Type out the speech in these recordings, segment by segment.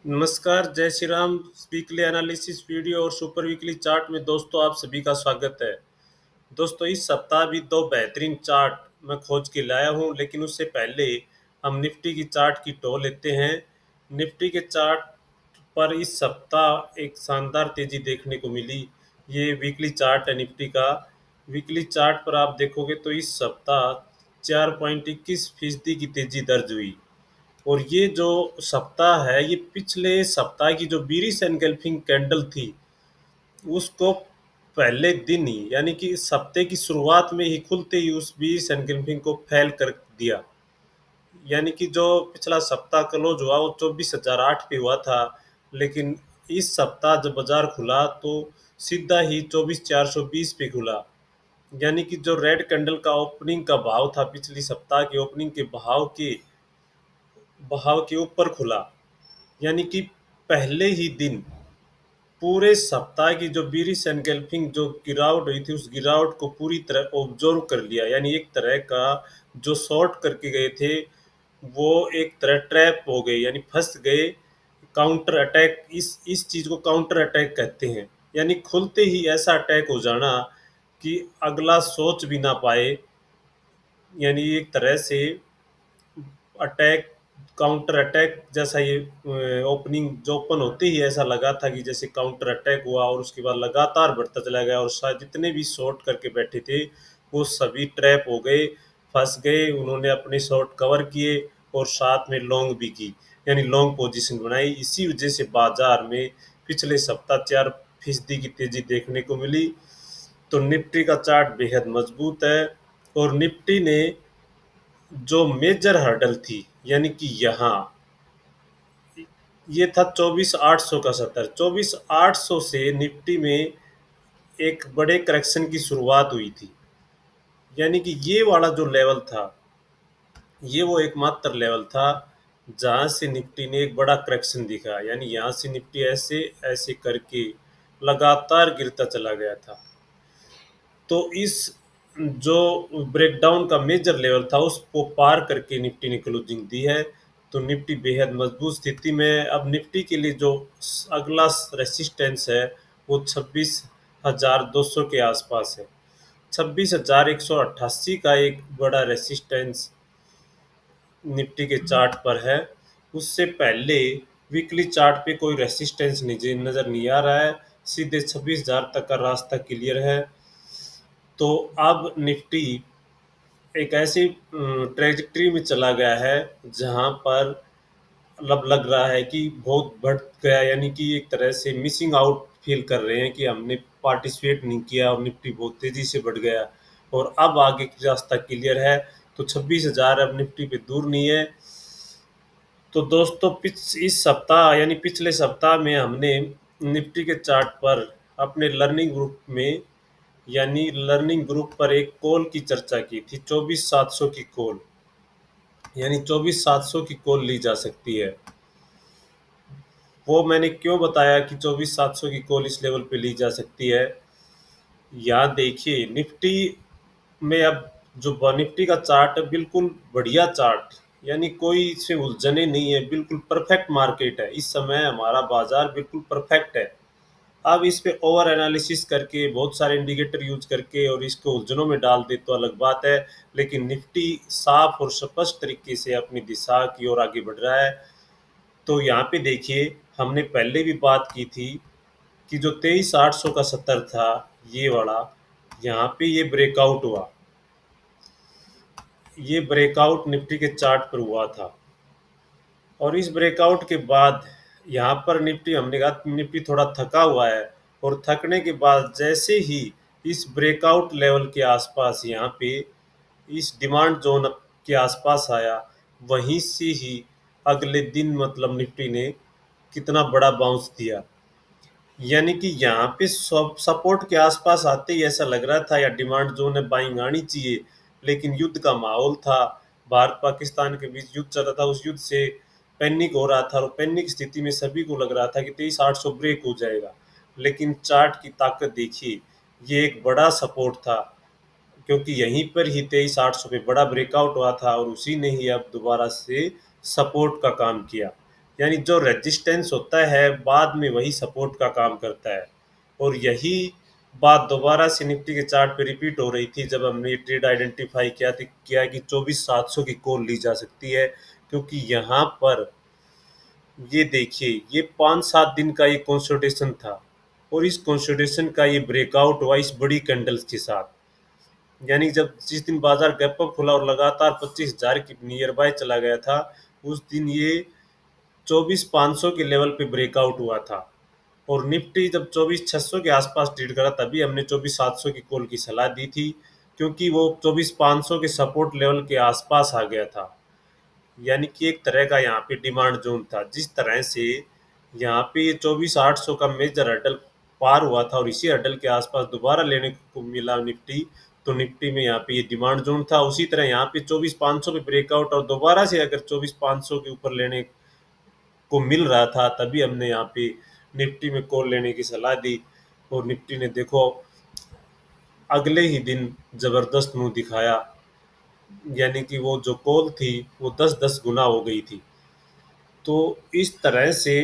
नमस्कार, जय Shri Ram. Weekly analysis video और सुपर वीकली चार्ट में दोस्तों आप सभी का स्वागत है। दोस्तों इस सप्ताह भी दो बेहतरीन चार्ट मैं खोज के लाया हूं, लेकिन उससे पहले हम निफ्टी की चार्ट की टो लेते हैं। निफ्टी के चार्ट पर इस सप्ताह एक शानदार तेजी देखने को मिली। ये वीकली चार्ट है निफ्टी का। वीकली चार्ट पर आप देखोगे तो इस सप्ताह 4.21% की तेजी दर्ज हुई। और ये जो सप्ताह है, ये पिछले सप्ताह की जो बीरिश एनगल्फिंग कैंडल थी, उसको पहले दिन ही यानी कि इस हफ्ते की शुरुआत में ही खुलते ही उस बीरिश एनगल्फिंग को फेल कर दिया। यानी कि जो पिछला सप्ताह क्लोज हुआ वो 24,008 पे हुआ था, लेकिन इस सप्ताह जब बाजार खुला तो सीधा ही 24,420 पे खुला। यानी कि जो रेड कैंडल का ओपनिंग का भाव था, पिछली सप्ताह के ओपनिंग के भाव के ऊपर खुला। यानी कि पहले ही दिन पूरे सप्ताह की जो बीरिश एनगल्फिंग जो गिरावट हुई थी, उस गिरावट को पूरी तरह ऑब्जर्व कर लिया। यानी एक तरह का जो शॉर्ट करके गए थे वो एक तरह ट्रैप हो गए, यानी फंस गए। काउंटर अटैक, इस चीज को काउंटर अटैक कहते हैं। यानी खुलते ही ऐसा अटैक हो जाना कि अगला सोच भी ना पाए। यानी एक तरह से अटैक, काउंटर अटैक जैसा ये ओपनिंग जो ओपन होते ही ऐसा लगा था कि जैसे काउंटर अटैक हुआ, और उसके बाद लगातार बढ़ता चला गया और शायद जितने भी शॉर्ट करके बैठे थे वो सभी ट्रैप हो गए, फंस गए। उन्होंने अपने शॉर्ट कवर किए और साथ में लॉन्ग भी की, यानी लॉन्ग पोजीशन बनाई। इसी वजह से बाजार में पिछले सप्ताह 4% की तेजी देखने को मिली। तो निफ्टी का चार्ट बेहद मजबूत है। और निफ्टी ने जो मेजर हर्डल थी, यानी कि यहाँ ये था 24,800 का सत्तर, 24,800 से निफ्टी में एक बड़े करेक्शन की शुरुआत हुई थी। यानी कि ये वाला जो लेवल था, ये वो एकमात्र लेवल था जहाँ से निफ्टी ने एक बड़ा करेक्शन दिखा। यानी यहाँ से निफ्टी ऐसे ऐसे करके लगातार गिरता चला गया था। तो इस जो ब्रेकडाउन का मेजर लेवल था उसको पार करके निफ्टी ने क्लोजिंग दी है। तो निफ्टी बेहद मजबूत स्थिति में है। अब निफ्टी के लिए जो अगला रेसिस्टेंस है वो 26,200 के आसपास है। 26,188 का एक बड़ा रेसिस्टेंस निफ्टी के चार्ट पर है। उससे पहले वीकली चार्ट पे कोई रेसिस्टेंस नज़र नहीं आ रहा है। सीधे 26,000 तक का रास्ता क्लियर है। तो अब निफ्टी एक ऐसी ट्रेजेक्ट्री में चला गया है जहां पर मतलब लग रहा है कि बहुत बढ़ गया। यानी कि एक तरह से मिसिंग आउट फील कर रहे हैं कि हमने पार्टिसिपेट नहीं किया और निफ्टी बहुत तेजी से बढ़ गया। और अब आगे की रास्ता क्लियर है। तो 26,000 अब निफ्टी पे दूर नहीं है। तो दोस्तों इस सप्ताह यानी पिछले सप्ताह में हमने निफ्टी के चार्ट पर अपने लर्निंग ग्रुप पर एक कॉल की चर्चा की थी, 24,700 की कॉल। यानी 24,700 की कॉल ली जा सकती है। वो मैंने क्यों बताया कि 24,700 की कॉल इस लेवल पे ली जा सकती है। यहाँ देखिए निफ्टी में अब जो निफ्टी का चार्ट है बिल्कुल बढ़िया चार्ट, यानी कोई इसमें उलझने नहीं है, बिल्कुल परफेक्ट मार्केट है। इस समय हमारा बाजार बिल्कुल परफेक्ट है। अब इस पे ओवर एनालिसिस करके बहुत सारे इंडिकेटर यूज करके और इसको उलझनों में डाल दे तो अलग बात है। लेकिन निफ्टी साफ और स्पष्ट तरीके से अपनी दिशा की ओर आगे बढ़ रहा है। तो यहाँ पे देखिए, हमने पहले भी बात की थी कि जो 23,800 का 70 था, ये वाला, यहाँ पे ये ब्रेकआउट हुआ। ये ब्रेकआउट निफ्टी के चार्ट पर हुआ था। और इस ब्रेकआउट के बाद यहाँ पर निफ्टी, हमने कहा निफ्टी थोड़ा थका हुआ है। और थकने के बाद जैसे ही इस ब्रेकआउट लेवल के आसपास यहाँ पे इस डिमांड जोन के आसपास आया, वहीं से ही अगले दिन मतलब निफ्टी ने कितना बड़ा बाउंस दिया। यानी कि यहाँ पे सपोर्ट के आसपास आते ही ऐसा लग रहा था या डिमांड जोन है, बाइंग आनी चाहिए। लेकिन युद्ध का माहौल था, भारत पाकिस्तान के बीच युद्ध चल रहा था, उस युद्ध से पैनिक हो रहा था। और पैनिक स्थिति में सभी को लग रहा था कि 23,800 ब्रेक हो जाएगा। लेकिन चार्ट की ताकत देखिए, ये एक बड़ा सपोर्ट था, क्योंकि यहीं पर ही 23,800 पे बड़ा ब्रेकआउट हुआ था और उसी ने ही अब दोबारा से सपोर्ट का काम किया। यानी जो रेजिस्टेंस होता है बाद में वही सपोर्ट का काम करता है। और यही बात दोबारा से निफ्टी के चार्ट पे रिपीट हो रही थी जब हमने ये ट्रेड आइडेंटिफाई किया कि 24,700 की कॉल ली जा सकती है, क्योंकि यहाँ पर ये देखिए ये 5-7 दिन का ये कंसोलिडेशन था और इस कंसोलिडेशन का ये ब्रेकआउट हुआ इस बड़ी कैंडल्स के साथ। यानी जब जिस दिन बाजार गैप अप खुला और लगातार 25,000 की नियर बाय चला गया था, उस दिन ये 24,500 के लेवल पे ब्रेकआउट हुआ था। और निफ्टी जब 24,600 के आसपास ट्रेड करा तभी हमने 24,700 की कॉल की सलाह दी थी, क्योंकि वो 24,500 के सपोर्ट लेवल के आसपास आ गया था। यानी कि एक तरह का यहाँ पे डिमांड जोन था। जिस तरह से यहाँ पे ये 24,800 का मेजर हर्डल पार हुआ था और इसी हर्डल के आसपास दोबारा लेने को मिला निफ्टी, तो निफ्टी में यहाँ पे ये डिमांड जोन था। उसी तरह यहाँ पे 24,500 पे ब्रेकआउट और दोबारा से अगर 24,500 के ऊपर लेने को मिल रहा था तभी हमने यहाँ पे निफ्टी में कॉल लेने की सलाह दी। और निफ्टी ने देखो अगले ही दिन जबरदस्त मुंह दिखाया, यानी कि वो जो कॉल थी वो 10-10 गुना हो गई थी। तो इस तरह से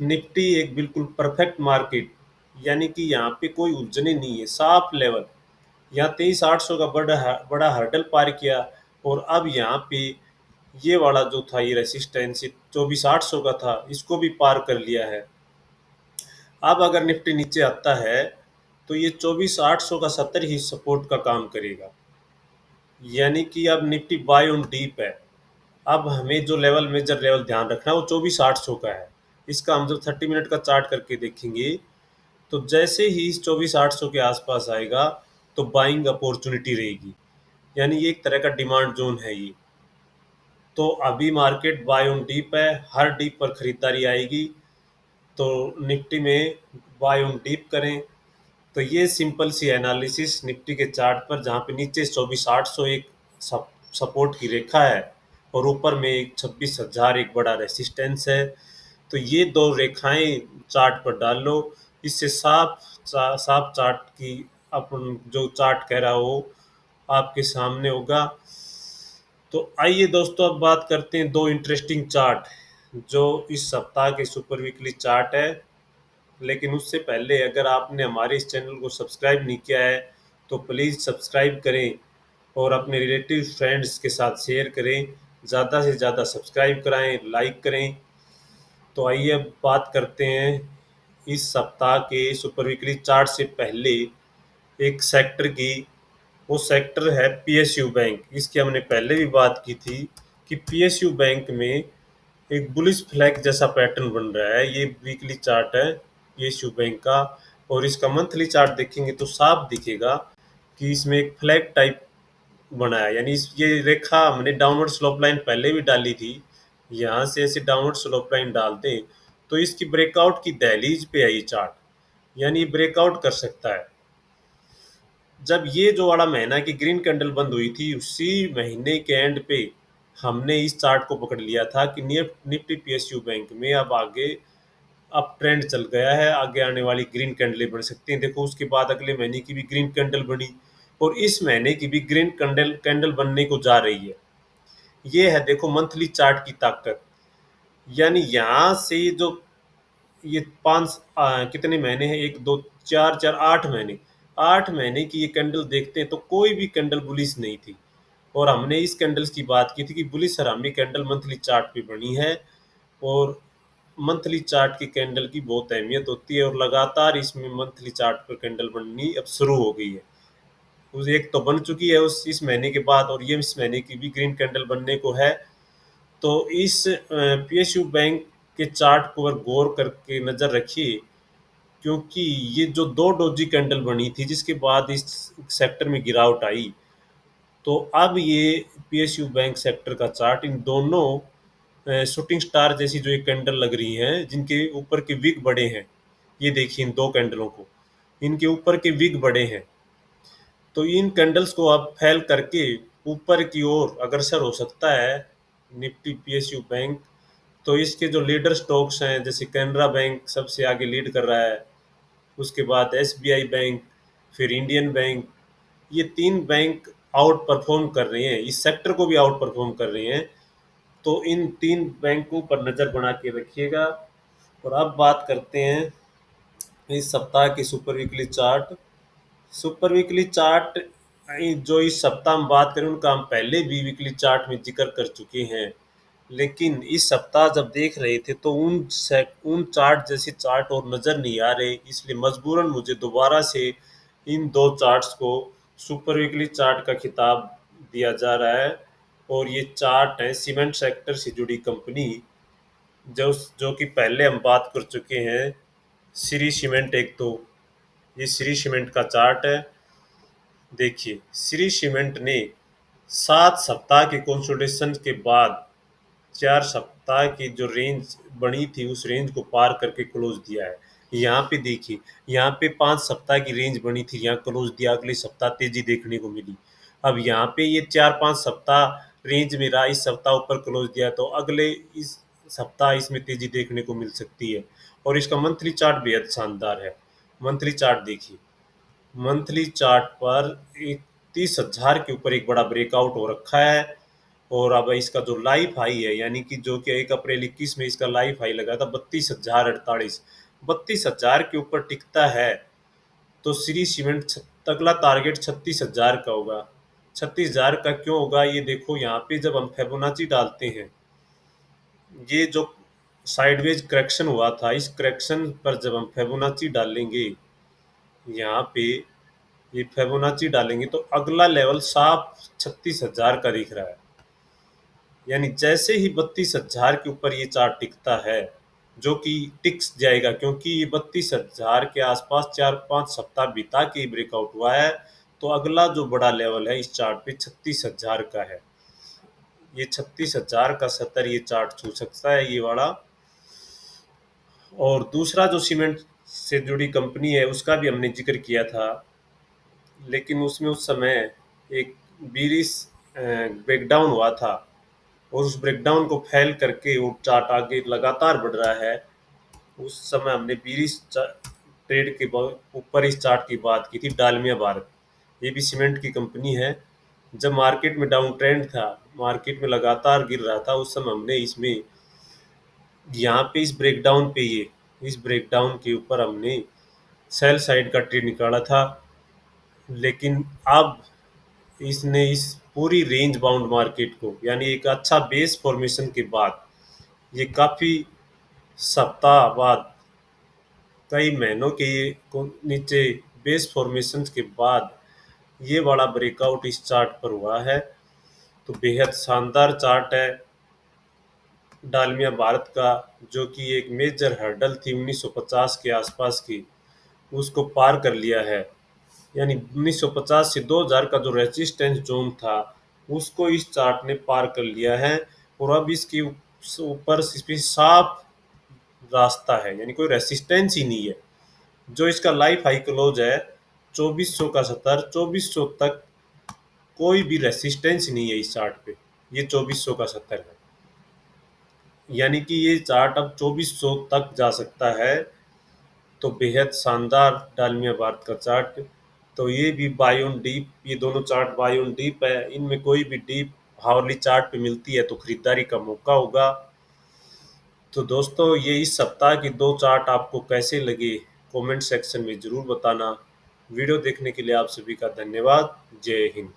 निफ्टी एक बिल्कुल परफेक्ट मार्केट, यानी कि यहाँ पे कोई उलझने नहीं है, साफ लेवल। यहाँ 23,800 का बड़ा हर्डल पार किया और अब यहाँ पे ये वाला जो था ये रेसिस्टेंस 24,800 का था, इसको भी पार कर लिया है। अब अगर निफ्टी नीचे आता है तो ये 24,800 का 70 ही सपोर्ट का काम करेगा। यानी कि अब निफ्टी बाय ऑन डीप है। अब हमें जो मेजर लेवल ध्यान रखना है वो 24,800 का है। इसका हम जब 30 मिनट का चार्ट करके देखेंगे तो जैसे ही इस 24,800 के आसपास आएगा तो बाइंग अपॉर्चुनिटी रहेगी। यानी ये एक तरह का डिमांड जोन है ये। तो अभी मार्केट बाय ऑन डीप है, हर डीप पर खरीदारी आएगी। तो निफ्टी में बाय ऑन डीप करें। तो ये सिंपल सी एनालिसिस निफ्टी के चार्ट पर, जहाँ पे नीचे 24,800 एक सपोर्ट की रेखा है और ऊपर में एक 26,000 एक बड़ा रेसिस्टेंस है। तो ये दो रेखाएं चार्ट पर डाल लो, इससे साफ चार्ट की अपन जो चार्ट कह रहा हो आपके सामने होगा। तो आइए दोस्तों अब बात करते हैं दो इंटरेस्टिंग चार्ट जो इस सप्ताह के सुपर वीकली चार्ट है। लेकिन उससे पहले अगर आपने हमारे इस चैनल को सब्सक्राइब नहीं किया है तो प्लीज़ सब्सक्राइब करें और अपने रिलेटिव फ्रेंड्स के साथ शेयर करें, ज़्यादा से ज़्यादा सब्सक्राइब कराएं, लाइक करें। तो आइए अब बात करते हैं इस सप्ताह के सुपर वीकली चार्ट से पहले एक सेक्टर की। वो सेक्टर है पीएसयू बैंक। इसकी हमने पहले भी बात की थी कि पीएसयू बैंक में एक बुलिश फ्लैग जैसा पैटर्न बन रहा है। ये वीकली चार्ट है पीएसयू बैंक का, और इसका मंथली चार्ट देखेंगे तो साफ दिखेगा कि इसमें एक फ्लैग टाइप बना है। यानी ये रेखा हमने डाउनवर्ड स्लोप लाइन पहले भी डाली थी, यहाँ से ऐसे डाउनवर्ड स्लोप लाइन डालते हैं तो इसकी ब्रेकआउट की दहलीज पे है ये चार्ट, यानी ब्रेकआउट कर सकता है। जब ये जो वाला महीना की ग्रीन कैंडल बंद हुई थी उसी महीने के एंड पे हमने इस चार्ट को पकड़ लिया था कि निफ्टी पीएसयू बैंक में अब आगे अप ट्रेंड चल गया है, आगे आने वाली ग्रीन कैंडलें बन सकती हैं। देखो उसके बाद अगले महीने की भी ग्रीन कैंडल बनी और इस महीने की भी ग्रीन कैंडल कैंडल बनने को जा रही है। ये है देखो मंथली चार्ट की ताकत। यानी यहाँ से जो ये कितने महीने हैं, 1 2 4 4 8 महीने, 8 महीने की ये कैंडल देखते हैं तो कोई भी कैंडल बुलिश नहीं थी। और हमने इस कैंडल्स की बात की थी कि बुलिश हरामी कैंडल मंथली चार्ट पे बनी है और मंथली चार्ट की कैंडल की बहुत अहमियत होती है और लगातार इसमें मंथली चार्ट पर कैंडल बननी अब शुरू हो गई है। उस एक तो बन चुकी है उस इस महीने के बाद और ये इस महीने की भी ग्रीन कैंडल बनने को है। तो इस पीएसयू बैंक के चार्ट को अगर गौर करके नज़र रखिए, क्योंकि ये जो दो डोजी कैंडल बनी थी जिसके बाद इस सेक्टर में गिरावट आई, तो अब ये पीएसयू बैंक सेक्टर का चार्ट इन दोनों शूटिंग स्टार जैसी जो एक कैंडल लग रही हैं जिनके ऊपर के विग बड़े हैं, ये देखिए इन दो कैंडलों को, इनके ऊपर के विग बड़े हैं। तो इन कैंडल्स को अब फैल करके ऊपर की ओर अग्रसर हो सकता है निफ्टी पीएसयू बैंक। तो इसके जो लीडर स्टॉक्स हैं जैसे कैनरा बैंक सबसे आगे लीड कर रहा है, उसके बाद एसबीआई बैंक, फिर इंडियन बैंक, ये तीन बैंक आउट परफॉर्म कर रहे हैं, इस सेक्टर को भी आउट परफॉर्म कर रहे हैं। तो इन 3 बैंकों पर नज़र बना के रखिएगा। और अब बात करते हैं इस सप्ताह की super weekly chart. Super weekly chart जो इस सप्ताह हम बात करें उनका हम पहले भी वीकली चार्ट में जिक्र कर चुके हैं, लेकिन इस सप्ताह जब देख रहे थे तो उन चार्ट जैसे चार्ट और नज़र नहीं आ रहे, इसलिए मजबूरन मुझे दोबारा से इन 2 चार्ट्स को सुपर वीकली चार्ट का खिताब दिया जा रहा है। और ये चार्ट है सीमेंट सेक्टर से जुड़ी कंपनी जो कि पहले हम बात कर चुके हैं, श्री सीमेंट। एक तो ये श्री सीमेंट का चार्ट है। देखिए, श्री सीमेंट ने 7 सप्ताह के कंसोलिडेशन के बाद 4 सप्ताह की जो रेंज बनी थी उस रेंज को पार करके क्लोज दिया है। यहाँ पे देखिए, यहाँ पे 5 सप्ताह की रेंज बनी थी, यहाँ क्लोज दिया, अगले सप्ताह तेजी देखने को मिली। अब यहाँ पे ये 4-5 सप्ताह रेंज में रहा, इस सप्ताह ऊपर क्लोज दिया तो अगले इस सप्ताह इसमें तेजी देखने को मिल सकती है। और इसका मंथली चार्ट बेहद शानदार है। मंथली चार्ट देखिए, मंथली चार्ट पर 30,000 के ऊपर एक बड़ा ब्रेकआउट हो रखा है। और अब इसका जो लाइफ हाई है, यानी कि जो कि 1 अप्रैल 21 में इसका लाइफ हाई लगा था 32,048, 32,000 के ऊपर टिकता है तो श्री सीमेंट अगला टारगेट 36,000 का होगा। 36,000 का क्यों होगा ये देखो, यहाँ पे जब हम फिबोनाची डालते हैं, ये जो साइडवेज करेक्शन हुआ था, इस करेक्शन पर जब हम फिबोनाची डालेंगे, यहाँ पे ये फिबोनाची डालेंगे तो अगला लेवल साफ 36,000 का दिख रहा है। यानी जैसे ही 32,000 के ऊपर ये चार्ट टिकता है, जो कि टिक जाएगा क्योंकि ये 32,000 के आसपास 4-5 सप्ताह बिता के ब्रेकआउट हुआ है, तो अगला जो बड़ा लेवल है इस चार्ट पे 36,000 का है। ये 36,000 का स्तर ये चार्ट छू सकता है, ये वाला। और दूसरा जो सीमेंट से जुड़ी कंपनी है उसका भी हमने जिक्र किया था, लेकिन उसमें उस समय एक बीरिश ब्रेकडाउन हुआ था और उस ब्रेकडाउन को फैल करके वो चार्ट आगे लगातार बढ़ रहा है। उस समय हमने बीरिश ट्रेड के ऊपर इस चार्ट की बात की थी। डालमिया भारत, ये भी सीमेंट की कंपनी है। जब मार्केट में डाउन ट्रेंड था, मार्केट में लगातार गिर रहा था, उस समय हमने इसमें यहाँ पे इस ब्रेकडाउन के ऊपर हमने सेल साइड का ट्रेड निकाला था। लेकिन अब इसने इस पूरी रेंज बाउंड मार्केट को, यानी एक अच्छा बेस फॉर्मेशन के बाद, ये काफ़ी सप्ताह बाद, कई महीनों के नीचे बेस फॉर्मेशन के बाद ये बड़ा ब्रेकआउट इस चार्ट पर हुआ है। तो बेहद शानदार चार्ट है डालमिया भारत का, जो कि एक मेजर हर्डल थी 1950 के आसपास की, उसको पार कर लिया है। यानी 1950 से 2000 का जो रेजिस्टेंस जोन था उसको इस चार्ट ने पार कर लिया है। और अब इसके ऊपर इस पे साफ रास्ता है, यानी कोई रेसिस्टेंस ही नहीं है। जो इसका लाइफ हाई क्लोज है 2400 का स्तर, 2400 तक कोई भी रेसिस्टेंस नहीं है इस चार्ट पे। ये 2400 का स्तर है, यानी कि ये चार्ट अब 2400 तक जा सकता है। तो बेहद शानदार डालमिया भारत का चार्ट। तो ये भी बाय ऑन डीप, ये दोनों चार्ट बाय ऑन डीप है। इनमें कोई भी डीप हार्डली चार्ट पे मिलती है तो खरीदारी का मौका होगा। तो दोस्तों, ये इस सप्ताह की 2 चार्ट आपको कैसे लगे कमेंट सेक्शन में ज़रूर बताना। वीडियो देखने के लिए आप सभी का धन्यवाद। जय हिंद।